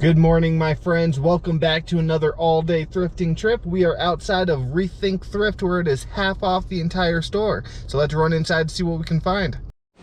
Good morning, my friends. Welcome back to another all-day thrifting trip. We are outside of Rethink Thrift, where it is half off the entire store. So let's run inside to see what we can find.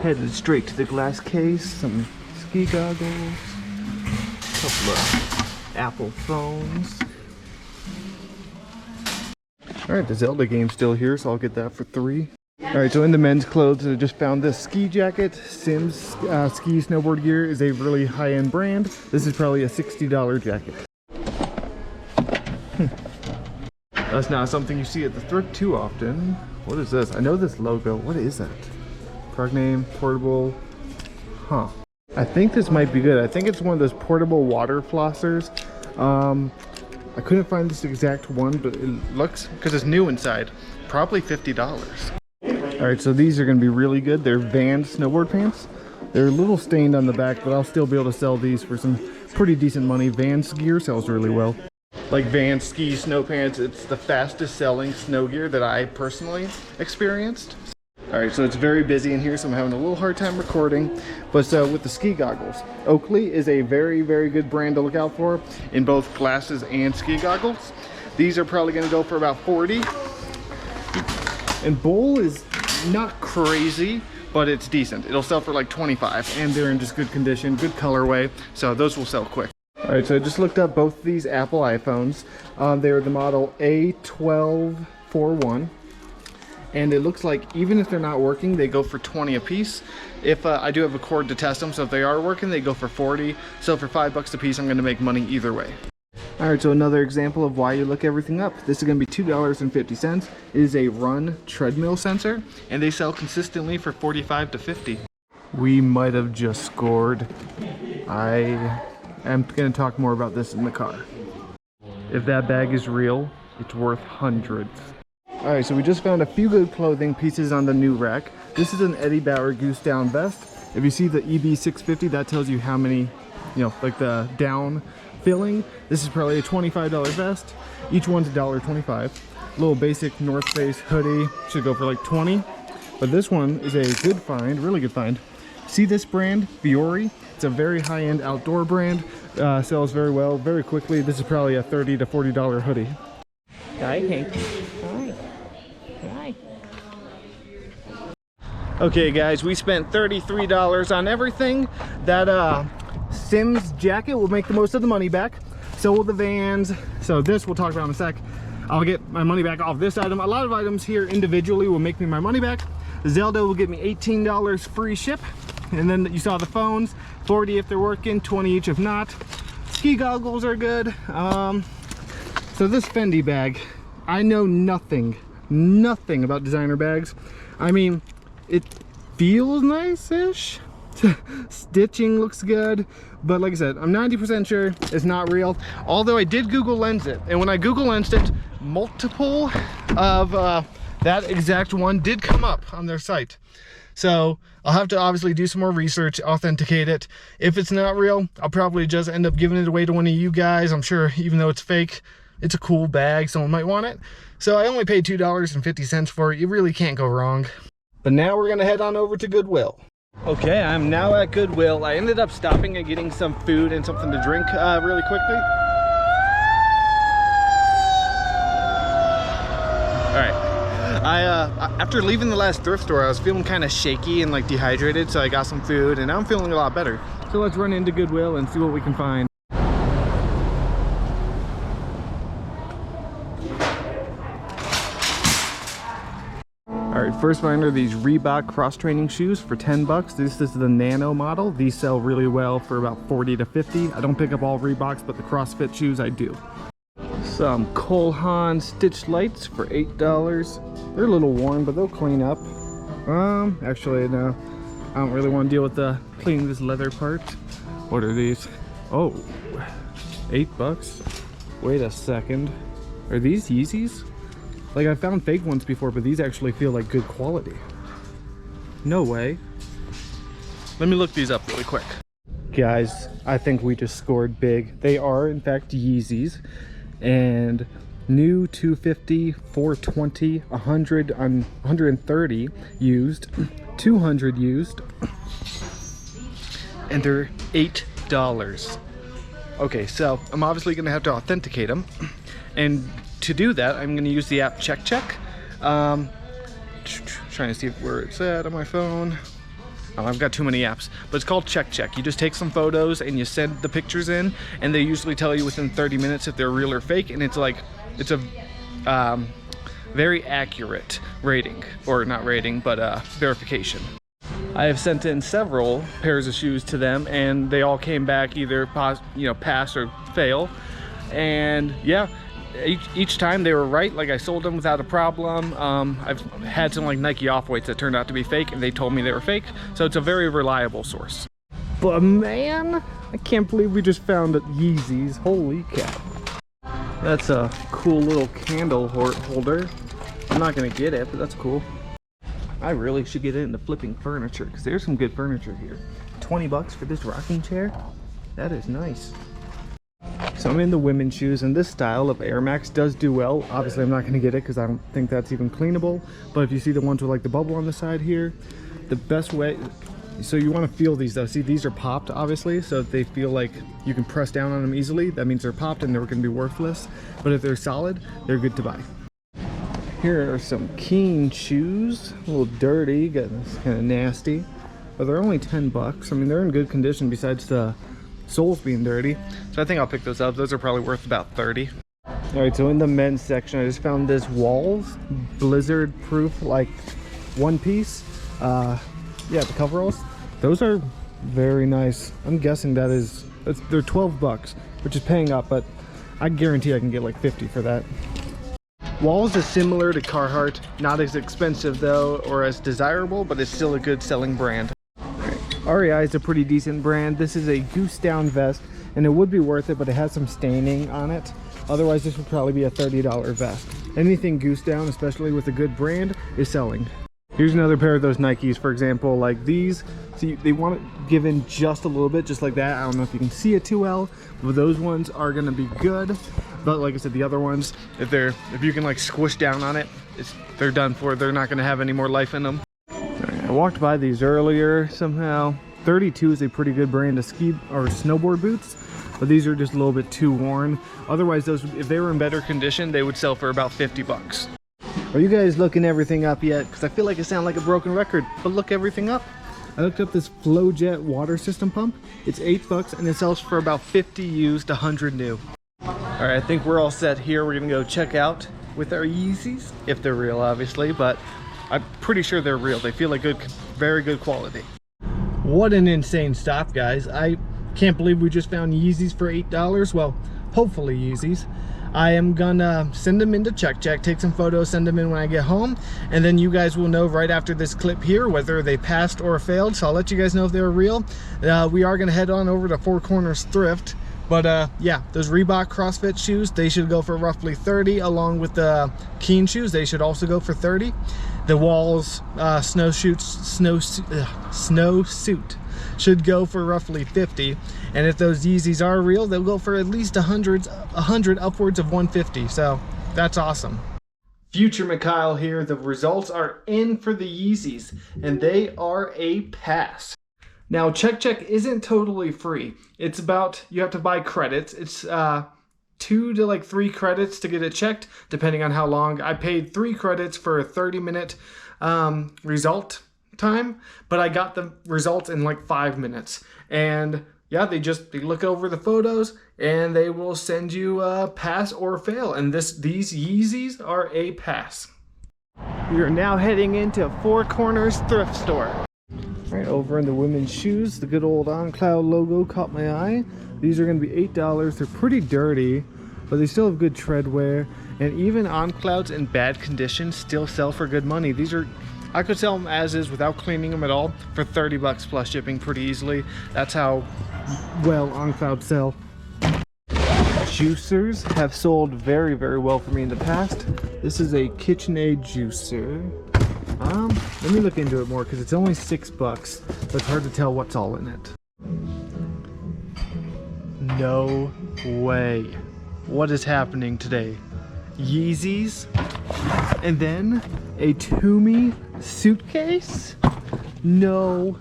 Headed straight to the glass case, some ski goggles, a couple of Apple phones. All right, the Zelda game's still here, so I'll get that for $3. All right, so in the men's clothes, I just found this ski jacket. Simms ski snowboard gear is a really high-end brand. This is probably a $60 jacket. That's not something you see at the thrift too often. What is this? I know this logo. What is that? Product name, portable. Huh. I think this might be good. I think it's one of those portable water flossers. I couldn't find this exact one, but it looks, because it's new inside, probably $50. All right, so these are gonna be really good. They're Vans snowboard pants. They're a little stained on the back, but I'll still be able to sell these for some pretty decent money. Vans gear sells really well. Like Vans ski snow pants, it's the fastest selling snow gear that I personally experienced. All right, so it's very busy in here, so I'm having a little hard time recording. But with the ski goggles, Oakley is a very, very good brand to look out for in both glasses and ski goggles. These are probably gonna go for about $40. And BOLO is not crazy, but it's decent. It'll sell for like $25, and they're in just good condition, good colorway, so those will sell quick. All right, so I just looked up both of these Apple iPhones. They're the model A1241, and it looks like even if they're not working, they go for $20 a piece. If I do have a cord to test them, so if they are working, they go for $40. So for $5 a piece, I'm gonna make money either way. All right, so another example of why you look everything up. This is gonna be $2.50. It is a Run treadmill sensor, and they sell consistently for $45 to $50. We might have just scored. I am gonna talk more about this in the car. If that bag is real, it's worth hundreds. All right, so we just found a few good clothing pieces on the new rack. This is an Eddie Bauer goose down vest. If you see the EB650, that tells you how many, like the down filling. This is probably a $25 vest. Each one's $1.25. Little basic North Face hoodie should go for like $20. But this one is a good find, really good find. See this brand, Fiore? It's a very high-end outdoor brand. Sells very well, very quickly. This is probably a $30 to $40 hoodie. Hi, Hank. Hi. Hi. Okay, guys, we spent $33 on everything. That Simms jacket will make the most of the money back. So will the Vans. So this we'll talk about in a sec. I'll get my money back off this item. A lot of items here individually will make me my money back. Zelda will get me $18 free ship. And then you saw the phones, $40 if they're working, $20 each if not. Ski goggles are good. So this Fendi bag, I know nothing about designer bags. I mean, it feels nice-ish. Stitching looks good, but like I said, I'm 90% sure it's not real. Although I did Google Lens it, and when I Google Lensed it, multiple of that exact one did come up on their site. So I'll have to obviously do some more research, authenticate it. If it's not real, I'll probably just end up giving it away to one of you guys. I'm sure even though it's fake, it's a cool bag, someone might want it. So I only paid $2.50 for it. You really can't go wrong. But now we're gonna head on over to Goodwill. Okay, I'm now at Goodwill. I ended up stopping and getting some food and something to drink really quickly. All right, after leaving the last thrift store, I was feeling kind of shaky and like dehydrated, so I got some food and now I'm feeling a lot better. So let's run into Goodwill and see what we can find. All right, first find are these Reebok cross-training shoes for $10. This is the Nano model. These sell really well for about $40 to $50. I don't pick up all Reeboks, but the CrossFit shoes I do. Some Cole Haan stitch lights for $8. They're a little worn, but they'll clean up. Actually, no. I don't really want to deal with the cleaning this leather part. What are these? Oh, $8. Wait a second. Are these Yeezys? Like, I found fake ones before, but these actually feel like good quality. No way. Let me look these up really quick. Guys, I think we just scored big. They are, in fact, Yeezys. And new 250, 420, 100, 130 used, 200 used. And they're $8. Okay, so I'm obviously gonna have to authenticate them. And to do that, I'm gonna use the app CheckCheck. Trying to see where it's at on my phone. Oh, I've got too many apps, but it's called CheckCheck. You just take some photos and you send the pictures in, and they usually tell you within 30 minutes if they're real or fake, and it's a very accurate rating, or not rating, but verification. I have sent in several pairs of shoes to them, and they all came back either pass or fail. And yeah, each time they were right. Like, I sold them without a problem. I've had some like Nike off-whites that turned out to be fake, and they told me they were fake. So it's a very reliable source. But man, I can't believe we just found Yeezys. Holy cow. That's a cool little candle holder. I'm not gonna get it, but that's cool. I really should get into flipping furniture, because there's some good furniture here. 20 bucks for this rocking chair? That is nice. So I'm in the women's shoes, and this style of Air Max does do well. Obviously I'm not gonna get it because I don't think that's even cleanable. But if you see the ones with like the bubble on the side here, the best way, so you want to feel these though. See, these are popped obviously, so if they feel like you can press down on them easily, that means they're popped and they're gonna be worthless. But if they're solid, they're good to buy. Here are some Keen shoes, a little dirty, getting kind of nasty, but they're only 10 bucks. I mean, they're in good condition besides the soles being dirty. So I think I'll pick those up. Those are probably worth about 30. All right, so in the men's section, I just found this Walls blizzard proof like one piece. Yeah, the coveralls. Those are very nice. I'm guessing they're 12 bucks, which is paying up, but I guarantee I can get like 50 for that. Walls is similar to Carhartt, not as expensive though, or as desirable, but it's still a good selling brand. REI is a pretty decent brand. This is a goose down vest, and it would be worth it, but it has some staining on it. Otherwise, this would probably be a $30 vest. Anything goose down, especially with a good brand, is selling. Here's another pair of those Nikes, for example, like these. See, they want to give in just a little bit, just like that. I don't know if you can see it too well, but those ones are gonna be good. But like I said, the other ones, if you can like squish down on it, they're done for. They're not gonna have any more life in them. Right, I walked by these earlier somehow. 32 is a pretty good brand of ski or snowboard boots, but these are just a little bit too worn. Otherwise, those, if they were in better condition, they would sell for about 50 bucks. Are you guys looking everything up yet? Because I feel like I sound like a broken record, but look everything up. I looked up this FlowJet water system pump. It's 8 bucks and it sells for about 50 used, 100 new. All right, I think we're all set here. We're gonna go check out with our Yeezys, if they're real, obviously, but I'm pretty sure they're real. They feel like good, very good quality. What an insane stop, guys. I can't believe we just found Yeezys for $8. Well, hopefully Yeezys. I am gonna send them into CheckCheck, take some photos, send them in when I get home, and then you guys will know right after this clip here whether they passed or failed. So I'll let you guys know if they're real. We are gonna head on over to Four Corners Thrift, but yeah, those Reebok CrossFit shoes, they should go for roughly 30, along with the Keen shoes. They should also go for 30. The Walls snowsuit should go for roughly 50, and if those Yeezys are real, they'll go for at least 100 upwards of 150. So that's awesome. Future Mikhail here. The results are in for the Yeezys, and they are a pass. Now, CheckCheck isn't totally free. It's about, you have to buy credits. It's 2 to like 3 credits to get it checked, depending on how long. I paid 3 credits for a 30-minute result time, but I got the results in like 5 minutes. And yeah, they look over the photos and they will send you a pass or fail. And these Yeezys are a pass. We are now heading into Four Corners Thrift Store. Right over in the women's shoes, the good old OnCloud logo caught my eye. These are going to be $8. They're pretty dirty, but they still have good tread wear. And even OnClouds in bad condition still sell for good money. These are, I could sell them as is without cleaning them at all for 30 bucks plus shipping pretty easily. That's how well OnCloud sell. Juicers have sold very, very well for me in the past. This is a KitchenAid juicer. Let me look into it more because it's only 6 bucks, but it's hard to tell what's all in it. No way. What is happening today? Yeezys, and then a Toomey suitcase? No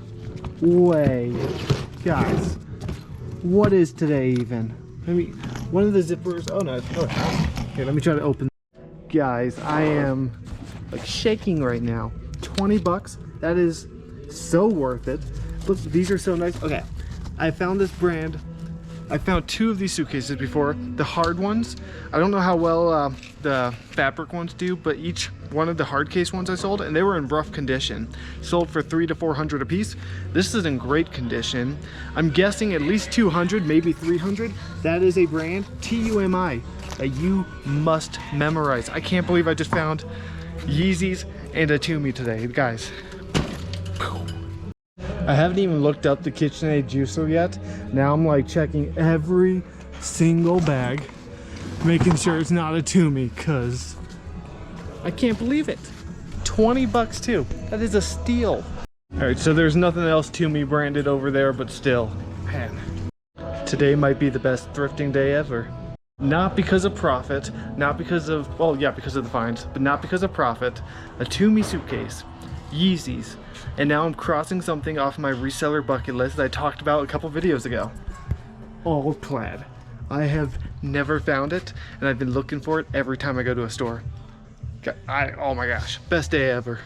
way. Guys, what is today even? Maybe one of the zippers. Oh no, it's not. Here, let me try to open. Guys, I am like shaking right now. 20 bucks. That is so worth it. Look, these are so nice. Okay, I found this brand. I found 2 of these suitcases before, the hard ones. I don't know how well the fabric ones do, but each one of the hard case ones I sold, and they were in rough condition. Sold for $300 to $400 a piece. This is in great condition. I'm guessing at least 200, maybe 300. That is a brand, TUMI, that you must memorize. I can't believe I just found Yeezys and a Tumi today, guys. I haven't even looked up the KitchenAid juicer yet. Now I'm like checking every single bag, making sure it's not a Tumi, cause I can't believe it. 20 bucks too. That is a steal. All right, so there's nothing else Tumi branded over there, but still, man, today might be the best thrifting day ever. Not because of profit, not because of, well, yeah, because of the fines, but not because of profit. A Tumi suitcase, Yeezys, and now I'm crossing something off my reseller bucket list that I talked about a couple videos ago. All plaid. I have never found it, and I've been looking for it every time I go to a store. Oh my gosh, best day ever.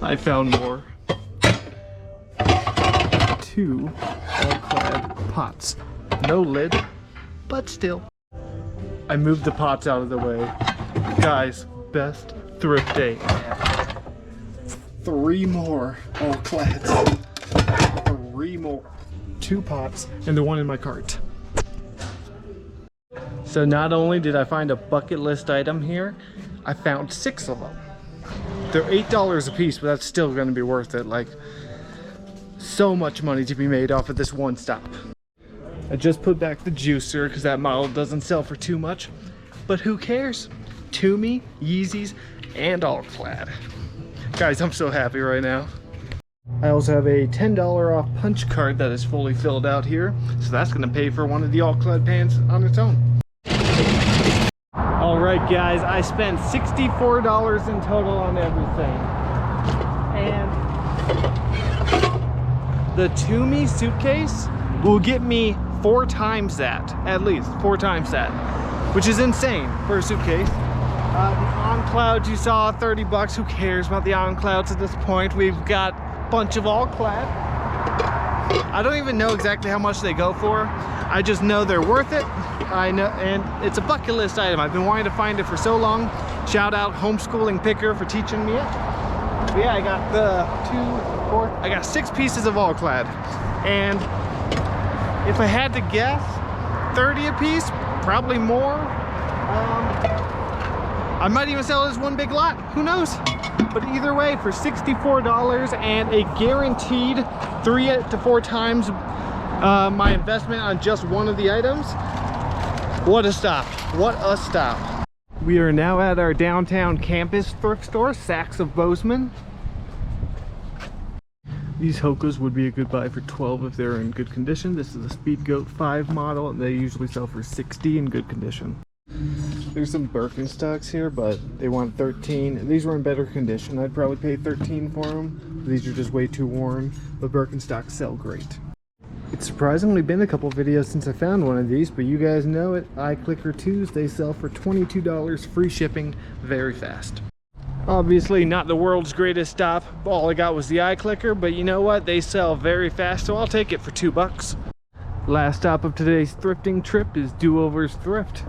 I found more. 2 all plaid pots. No lid, but still. I moved the pots out of the way. Guys, best thrift day ever. 3 more all clads. 3 more. 2 pots and the one in my cart. So not only did I find a bucket list item here, I found 6 of them. They're $8 a piece, but that's still gonna be worth it. Like, so much money to be made off of this one stop. I just put back the juicer because that model doesn't sell for too much, but who cares? Tumi, Yeezys, and all plaid. Guys, I'm so happy right now. I also have a $10 off punch card that is fully filled out here, so that's gonna pay for one of the all clad pants on its own. All right, guys, I spent $64 in total on everything, and the Tumi suitcase will get me 4 times that, at least 4 times that, which is insane for a suitcase. The on clouds you saw, 30 bucks. Who cares about the on clouds at this point? We've got a bunch of all clad. I don't even know exactly how much they go for. I just know they're worth it. I know, and it's a bucket list item. I've been wanting to find it for so long. Shout out homeschooling picker for teaching me it. But yeah, I got the 2, 4, I got 6 pieces of all clad. And if I had to guess, 30 a piece, probably more. I might even sell it as one big lot, who knows? But either way, for $64 and a guaranteed 3 to 4 times my investment on just one of the items, what a stop, what a stop. We are now at our downtown campus thrift store, Saks of Bozeman. These Hokas would be a good buy for 12 if they're in good condition. This is a Speed Goat 5 model, and they usually sell for 60 in good condition. There's some Birkenstocks here, but they want 13. These were in better condition. I'd probably pay 13 for them. These are just way too worn, but Birkenstocks sell great. It's surprisingly been a couple videos since I found one of these, but you guys know it. iClicker 2s, they sell for $22, free shipping, very fast. Obviously not the world's greatest stop. All I got was the iClicker, but you know what? They sell very fast, so I'll take it for 2 bucks. Last stop of today's thrifting trip is Do-Over's Thrift.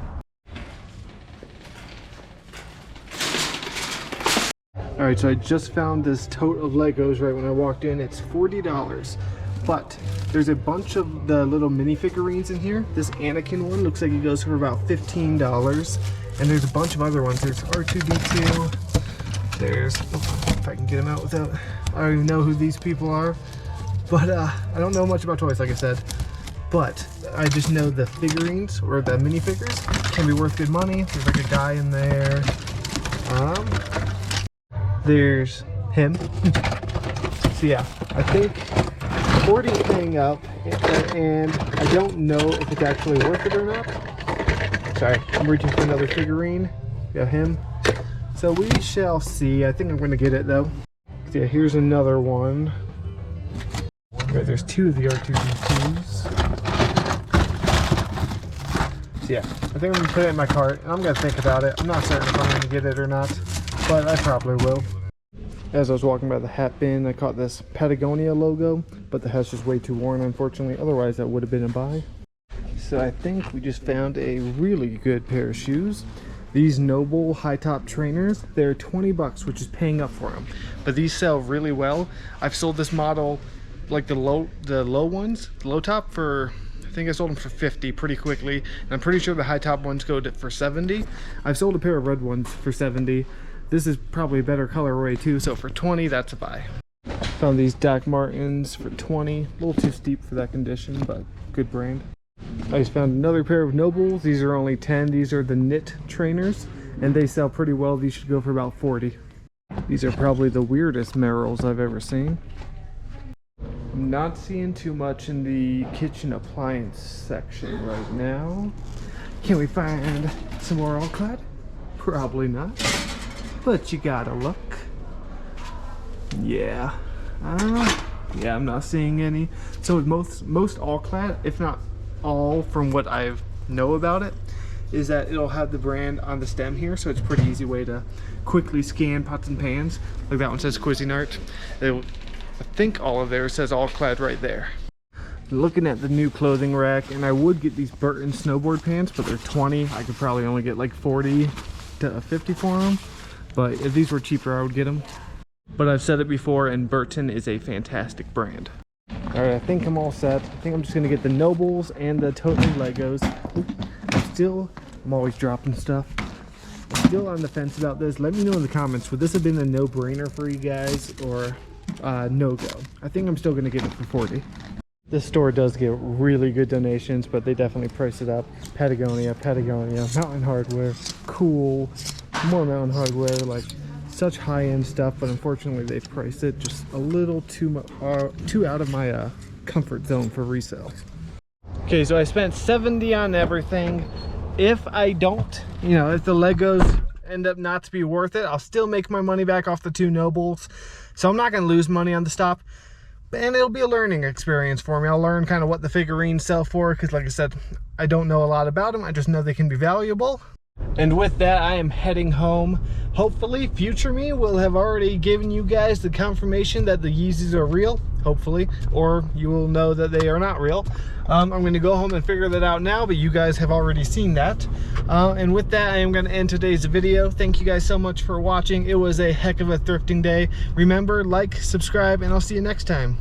Alright, so I just found this tote of Legos right when I walked in. It's $40, but there's a bunch of the little minifigurines in here. This Anakin one looks like it goes for about $15, and there's a bunch of other ones. There's R2-D2. There's, if I can get them out without, I don't even know who these people are, but I don't know much about toys, like I said, but I just know the figurines, or the minifigures, can be worth good money. There's like a guy in there. There's him. So yeah, I think 40 is paying up, and I don't know if it's actually worth it or not. Sorry, I'm reaching for another figurine. Yeah, him. So we shall see. I think I'm going to get it though. So yeah, here's another one. Right, there's 2 of the R2-D2s. So yeah, I think I'm gonna put it in my cart and I'm gonna think about it. I'm not certain if I'm gonna get it or not, but I probably will. As I was walking by the hat bin, I caught this Patagonia logo, but the hat's just way too worn, unfortunately. Otherwise, that would have been a buy. So I think we just found a really good pair of shoes. These Noble high top trainers, they're 20 bucks, which is paying up for them. But these sell really well. I've sold this model, like the low ones, the low top, for, I think I sold them for 50 pretty quickly. And I'm pretty sure the high top ones go for 70. I've sold a pair of red ones for 70. This is probably a better colorway too, so for 20, that's a buy. Found these Doc Martens for 20. A little too steep for that condition, but good brand. I just found another pair of Nobles. These are only 10. These are the knit trainers, and they sell pretty well. These should go for about 40. These are probably the weirdest Merrells I've ever seen. I'm not seeing too much in the kitchen appliance section right now. Can we find some more all-clad? Probably not, but you gotta look. Yeah, I'm not seeing any. So with most all-clad, if not all, from what I know about it, is that it'll have the brand on the stem here, so it's a pretty easy way to quickly scan pots and pans. Like that one says Cuisinart. I think all of theirs says all-clad right there. Looking at the new clothing rack, and I would get these Burton snowboard pants, but they're 20. I could probably only get like 40 to 50 for them, but if these were cheaper, I would get them. But I've said it before, and Burton is a fantastic brand. All right, I think I'm all set. I think I'm just gonna get the Nobles and the Totally Legos. I'm always dropping stuff. I'm still on the fence about this. Let me know in the comments, would this have been a no-brainer for you guys, or no-go? I think I'm still gonna get it for 40. This store does get really good donations, but they definitely price it up. Patagonia, Mountain Hardware, cool, more Mountain Hardware, like such high-end stuff, but unfortunately they've priced it just a little too out of my comfort zone for resale. Okay, so I spent 70 on everything. If I don't, if the Legos end up not to be worth it, I'll still make my money back off the 2 Nobles. So I'm not gonna lose money on the stop, and it'll be a learning experience for me. I'll learn kind of what the figurines sell for, because like I said, I don't know a lot about them. I just know they can be valuable. And with that, I am heading home. Hopefully, future me will have already given you guys the confirmation that the Yeezys are real, hopefully, or you will know that they are not real. I'm going to go home and figure that out now, but you guys have already seen that. And with that, I am going to end today's video. Thank you guys so much for watching. It was a heck of a thrifting day. Remember, like, subscribe, and I'll see you next time.